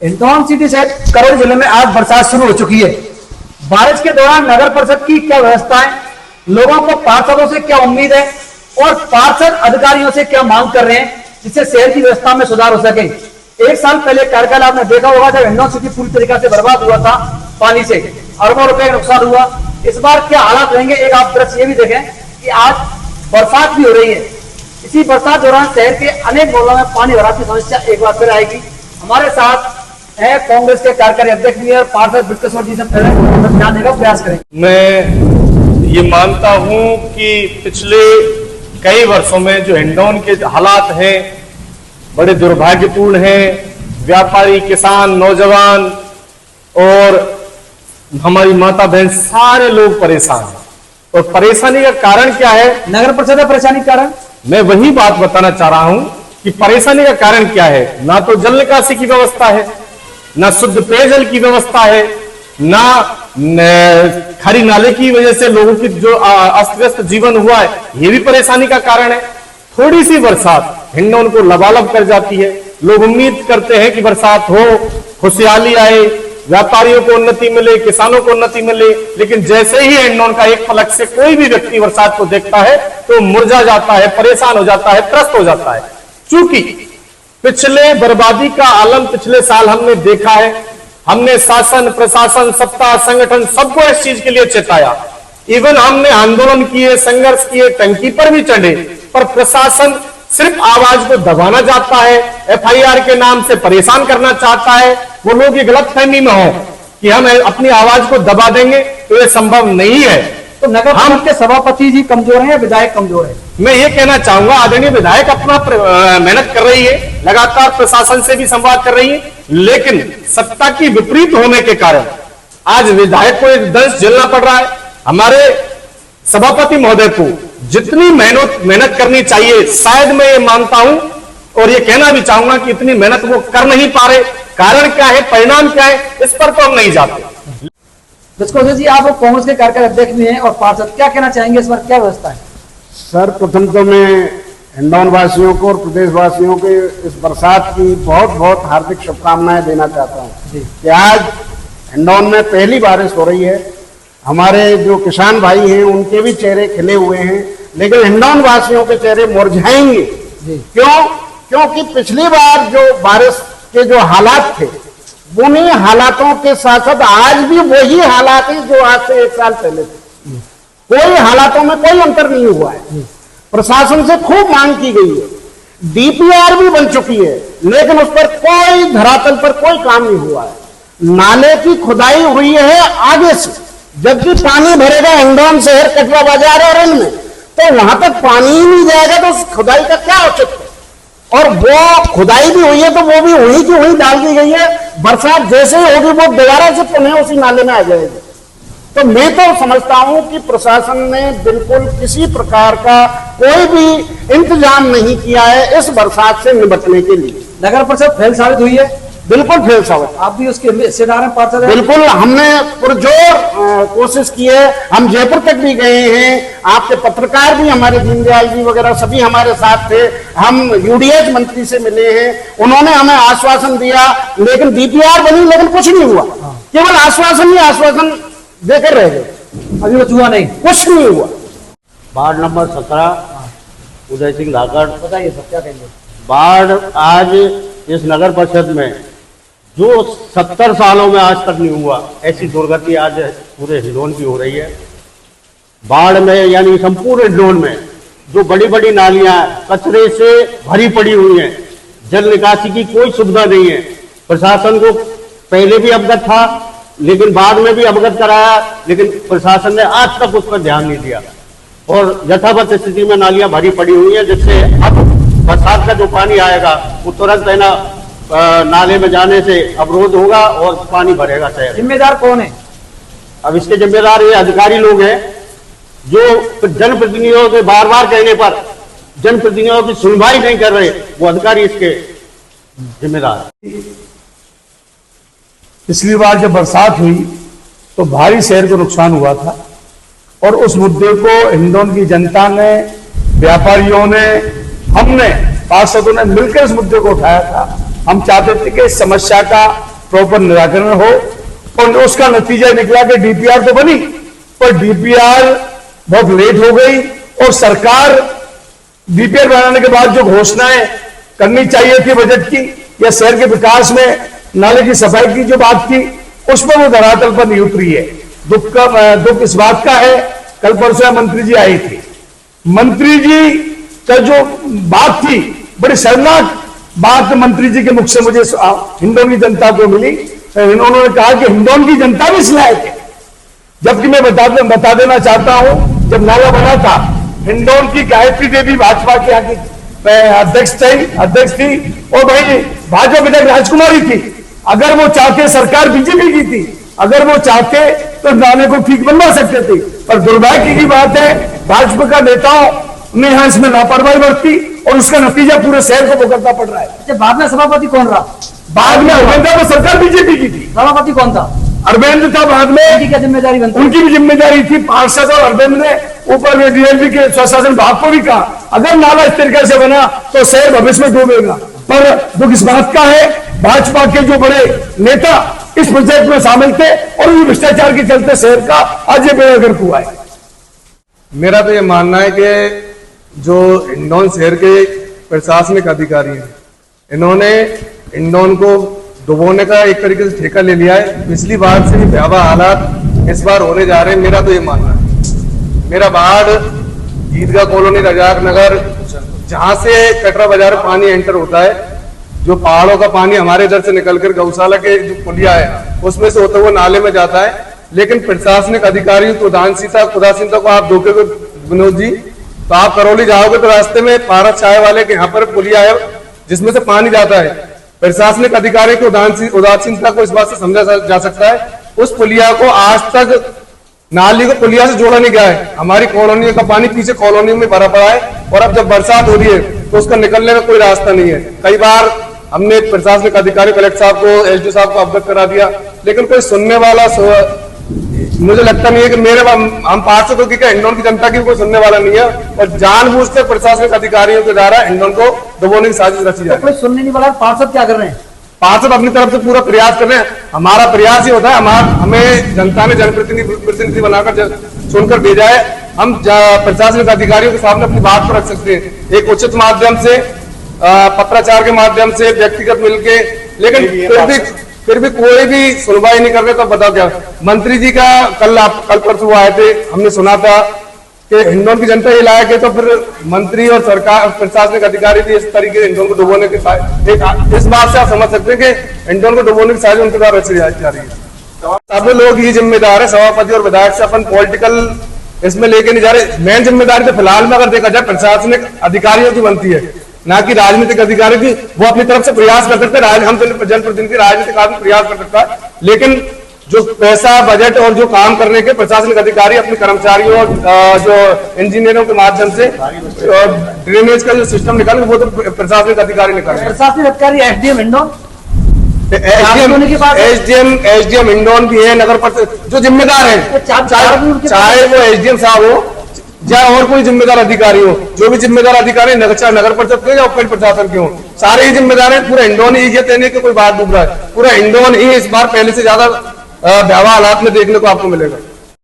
Hindaun city सहित करौली जिले में आज बरसात शुरू हो चुकी है। बारिश के दौरान नगर परिषद की क्या व्यवस्था है, लोगों को पार्षदों से क्या उम्मीद है और पार्षद अधिकारियों से क्या मांग कर रहे हैं जिससे शहर की व्यवस्था में सुधार हो सके। एक साल पहले कार्यकाल आपने देखा होगा जब हिंडौन सिटी पूरी तरीके से बर्बाद हुआ था, पानी से अरबों रुपए का नुकसान हुआ। इस बार क्या हालात रहेंगे, एक आप दृश्य ये भी देखें कि आज बरसात भी हो रही है। इसी बरसात दौरान शहर के अनेक मोहल्लों में पानी भराव की समस्या एक बार फिर आएगी। हमारे साथ है कांग्रेस के कार्यकारी अध्यक्ष भी और पार्षद बिट्टेश्वर जी से जानने का प्रयास करें। मैं ये मानता हूं कि पिछले कई वर्षों में जो हिंडौन के हालात हैं बड़े दुर्भाग्यपूर्ण हैं। व्यापारी, किसान, नौजवान और हमारी माता बहन सारे लोग परेशान हैं। और परेशानी का कारण क्या है? नगर परिषद परेशानी का कारण मैं वही बात बताना चाह रहा हूं कि परेशानी का कारण क्या है। ना तो जल निकासी की व्यवस्था है, ना शुद्ध पेयजल की व्यवस्था है, ना खरी नाले की वजह से लोगों की जो अस्त व्यस्त जीवन हुआ है ये भी परेशानी का कारण है। थोड़ी सी बरसात हिंडौन को लबालब कर जाती है। लोग उम्मीद करते हैं कि बरसात हो, खुशहाली आए, व्यापारियों को उन्नति मिले, किसानों को उन्नति मिले, लेकिन जैसे ही हिंडौन का एक पलक से कोई भी व्यक्ति बरसात को देखता है तो मुरझा जाता है, परेशान हो जाता है, त्रस्त हो जाता है। चूंकि पिछले बर्बादी का आलम पिछले साल हमने देखा है। हमने शासन, प्रशासन, सत्ता, संगठन सबको इस चीज के लिए चेताया। इवन हमने आंदोलन किए, संघर्ष किए, टंकी पर भी चढ़े, पर प्रशासन सिर्फ आवाज को दबाना चाहता है, एफआईआर के नाम से परेशान करना चाहता है। वो लोग ये गलतफहमी में हो कि हम अपनी आवाज को दबा देंगे, तो ये संभव नहीं है। तो नगर परिषद के सभापति जी कमजोर हैं या विधायक कमजोर है? मैं ये कहना चाहूंगा आदरणीय विधायक अपना मेहनत कर रही है, लगातार प्रशासन से भी संवाद कर रही है, लेकिन सत्ता की विपरीत होने के कारण आज विधायक को एक दंश झेलना पड़ रहा है। हमारे सभापति महोदय को जितनी मेहनत करनी चाहिए, शायद मैं ये मानता हूं और ये कहना भी चाहूंगा कि इतनी मेहनत वो कर नहीं पा रहे। कारण क्या है, परिणाम क्या है, इस पर तो हम नहीं जाते। बिट्टेश्वर जी, आप कांग्रेस के कार्यकारी अध्यक्ष भी हैं और पार्षद, क्या कहना चाहेंगे, इस बार क्या व्यवस्था है? सर, प्रथम तो मैं हिंडौन वासियों को और प्रदेश वासियों को इस बरसात की बहुत बहुत हार्दिक शुभकामनाएं देना चाहता हूं कि आज हिंडौन में पहली बारिश हो रही है। हमारे जो किसान भाई हैं उनके भी चेहरे खिले हुए हैं, लेकिन हिंडौन वासियों के चेहरे मुरझाएंगे। क्यों? क्योंकि पिछली बार जो बारिश के जो हालात थे, उन्हीं हालातों के साथ साथ आज भी वही हालात हैं जो आज से एक साल पहले थे। कोई हालातों में कोई अंतर नहीं हुआ है। प्रशासन से खूब मांग की गई है, डीपीआर भी बन चुकी है, लेकिन उस पर कोई धरातल पर कोई काम नहीं हुआ है। नाले की खुदाई हुई है आगे से, जबकि पानी भरेगा हिंडौन शहर, कटरा बाजार और इनमें, तो वहां तक पानी ही नहीं जाएगा तो उस खुदाई का क्या औचित्य? और वो खुदाई भी हुई है तो वो भी वहीं की वहीं डाल दी गई है। बरसात जैसे ही होगी वो दोबारा से पुनः उसी नाले में आ जाएगी। तो मैं तो समझता हूं कि प्रशासन ने बिल्कुल किसी प्रकार का कोई भी इंतजाम नहीं किया है इस बरसात से निपटने के लिए। नगर परिषद फेल साबित हुई है? बिल्कुल फेल साबित। आप भी उसके हिस्सेदार हैं, पार्षद हैं? बिल्कुल, हमने पुरजोर कोशिश की है। हम जयपुर तक भी गए हैं, आपके पत्रकार भी, हमारे दीनदयाल जी वगैरह सभी हमारे साथ थे। हम यूडीएच मंत्री से मिले हैं, उन्होंने हमें आश्वासन दिया, लेकिन डीपीआर बनी लेकिन कुछ नहीं हुआ। केवल आश्वासन ही आश्वासन देकर रह गए, अभी कुछ हुआ नहीं, कुछ नहीं हुआ। वार्ड नंबर 17 उदय सिंह धाकड़। बताइए सर, क्या कहेंगे? बाढ़ आज इस नगर परिषद में जो 70 सालों में आज तक नहीं हुआ, ऐसी दुर्गति आज पूरे हिंडौन की हो रही है। बाढ़ में यानी संपूर्ण हिंडौन में जो बड़ी बड़ी नालियां कचरे से भरी पड़ी हुई हैं, जल निकासी की कोई सुविधा नहीं है। प्रशासन को पहले भी अवगत था, लेकिन बाद में भी अवगत कराया, लेकिन प्रशासन ने आज तक उस पर ध्यान नहीं दिया और यथावत स्थिति में नालियां भरी पड़ी हुई हैं, जिससे अब बरसात का जो पानी आएगा वो तुरंत है ना नाले में जाने से अवरोध होगा और पानी भरेगा शहर। जिम्मेदार कौन है? अब इसके जिम्मेदार ये अधिकारी लोग हैं जो जनप्रतिनिधियों के बार बार कहने पर जनप्रतिनिधियों की सुनवाई नहीं कर रहे, वो अधिकारी इसके जिम्मेदार। पिछली बार जब बरसात हुई तो भारी शहर को नुकसान हुआ था और उस मुद्दे को हिंडौन की जनता ने, व्यापारियों ने, हमने, पार्षदों ने मिलकर इस मुद्दे को उठाया था। हम चाहते थे कि इस समस्या का प्रॉपर निराकरण हो, और उसका नतीजा निकला कि डीपीआर तो बनी, पर डीपीआर बहुत लेट हो गई, और सरकार डीपीआर बनाने के बाद जो घोषणाएं करनी चाहिए थी बजट की या शहर के विकास में नाले की सफाई की जो बात थी, उस पर वो धरातल पर नहीं उतरी है। दुख इस बात का है, कल परसों मंत्री जी आई थी, मंत्री जी का जो बात थी, बड़ी शर्मनाक बात मंत्री जी के मुख से मुझे हिंडौन की जनता को मिली। उन्होंने कहा कि हिंडौन की जनता भी इस लायक है, जबकि मैं बता देना चाहता हूं, जब नाला बना था, हिंडौन की गायत्री देवी भाजपा की यहाँ की अध्यक्ष थी, और भाई भाजपा विधायक राजकुमारी थी। अगर वो चाहते, सरकार बीजेपी की थी, अगर वो चाहते तो नाले को ठीक बनवा सकते थे, पर दुर्भाग्य की बात है भाजपा का नेताओं ने यहां इसमें लापरवाही बरती, और उसका नतीजा पूरे शहर को भुगतना पड़ रहा है। बाद में सभापति कौन रहा? बाद में अरविंद को सरकार बीजेपी की थी, सभापति कौन था? अरविंद था। बाद में उनकी क्या जिम्मेदारी बनती? उनकी भी जिम्मेदारी थी, पार्षद, और अरविंद ने ऊपर डीएलपी के स्वशासन विभाग को भी कहा अगर नाला इस तरीके से बना तो शहर भविष्य में डूबेगा। पर दुख इस बात का है, भाजपा के जो बड़े नेता इस प्रोजेक्ट में शामिल थे, और उन भ्रष्टाचार के चलते शहर का आज ये बेड़ा गर्क हुआ है। मेरा तो ये मानना है कि जो हिंडौन शहर के प्रशासनिक अधिकारी हैं, इन्होंने हिंडौन को डुबोने का एक तरीके से ठेका ले लिया है। पिछली बार से भी भयावह हालात इस बार होने जा रहे हैं, मेरा तो ये मानना है। मेरा बाढ़, ईदगाह कॉलोनी, रजाक नगर, जहां से कटरा बाजार पानी एंटर होता है, जो पहाड़ों का पानी हमारे इधर से निकलकर गौशाला के जो पुलिया है उसमें से होता हुआ नाले में जाता है, लेकिन प्रशासनिक अधिकारियों को उदासीनता को आप धोखे को, विनोद जी, तो आप करौली जाओगे तो रास्ते में पारस चाय वाले के यहाँ पर पुलिया है जिसमें से पानी जाता है। प्रशासनिक अधिकारी की उदासीनता को इस बात से समझा जा सकता है, उस पुलिया को आज तक नाली को पुलिया से जोड़ा नहीं गया है। हमारी कॉलोनी का पानी पीछे कॉलोनी में भरा पड़ा है, और अब जब बरसात हो रही है तो उसका निकलने का कोई रास्ता नहीं है। कई बार हमने प्रशासनिक अधिकारी कलेक्टर साहब को, एसडीओ साहब को अवगत करा दिया, लेकिन कोई सुनने वाला मुझे लगता नहीं है कि हम पार्षदों की क्या, हिंडौन की जनता की कोई सुनने वाला नहीं है, और जानबूझकर प्रशासनिक अधिकारियों के द्वारा हिंडौन को डुबोने की साजिश रची जा रही है। कोई सुनने नहीं वाला, पार्षद क्या कर रहे हैं? पार्षद अपनी तरफ से पूरा प्रयास कर रहे हैं। हमारा प्रयास ही होता है, हमें जनता ने जनप्रतिनिधि बनाकर चुनकर भेजा है, हम प्रशासनिक अधिकारियों के सामने अपनी बात को रख सकते हैं, एक उचित माध्यम से, पत्राचार के माध्यम से, व्यक्तिगत मिलके, लेकिन फिर भी कोई भी सुनवाई नहीं कर रहे। तो बताओ क्या, मंत्री जी का कल परसों आए थे, हमने सुना था कि हिंडौन की जनता ये लायक है, तो फिर मंत्री और सरकार, प्रशासनिक अधिकारी भी इस तरीके से हिंडौन को डुबोने के इस बात से आप समझ सकते हैं कि हिंडौन को डुबोने की साजिश उनके द्वारा रची जा रही है। सब लोग ही जिम्मेदार है, सभापति और विधायक से अपन पॉलिटिकल इसमें लेके नहीं जा रहे। मेन जिम्मेदारी तो फिलहाल में अगर देखा जाए प्रशासनिक अधिकारियों की बनती है, ना कि राजनीतिक अधिकारी की। वो अपनी तरफ से प्रयास कर सकते हैं, हम जनप्रतिनिधि राजनीतिक आदमी प्रयास कर सकता है, लेकिन जो पैसा, बजट और जो काम करने के प्रशासनिक अधिकारी अपने कर्मचारियों और जो इंजीनियरों के माध्यम से ड्रेनेज का जो सिस्टम निकाले, वो तो प्रशासनिक अधिकारी निकाले। प्रशासनिक अधिकारी एसडीएम हिंडौन, एसडीएम हिंडौन भी है, नगर परिषद जो जिम्मेदार है, चाहे वो एसडीएम साहब हो चाहे और कोई जिम्मेदार अधिकारी हो, जो भी जिम्मेदार अधिकारी चाहे नगर परिषद के या उपखंड प्रशासन के हो, सारे ही जिम्मेदार हैं। पूरा हिंडौन ही ये कहने की कोई बात डूब रहा है, पूरा हिंडौन ही इस बार पहले से ज्यादा भयावह हालात में देखने को आपको मिलेगा।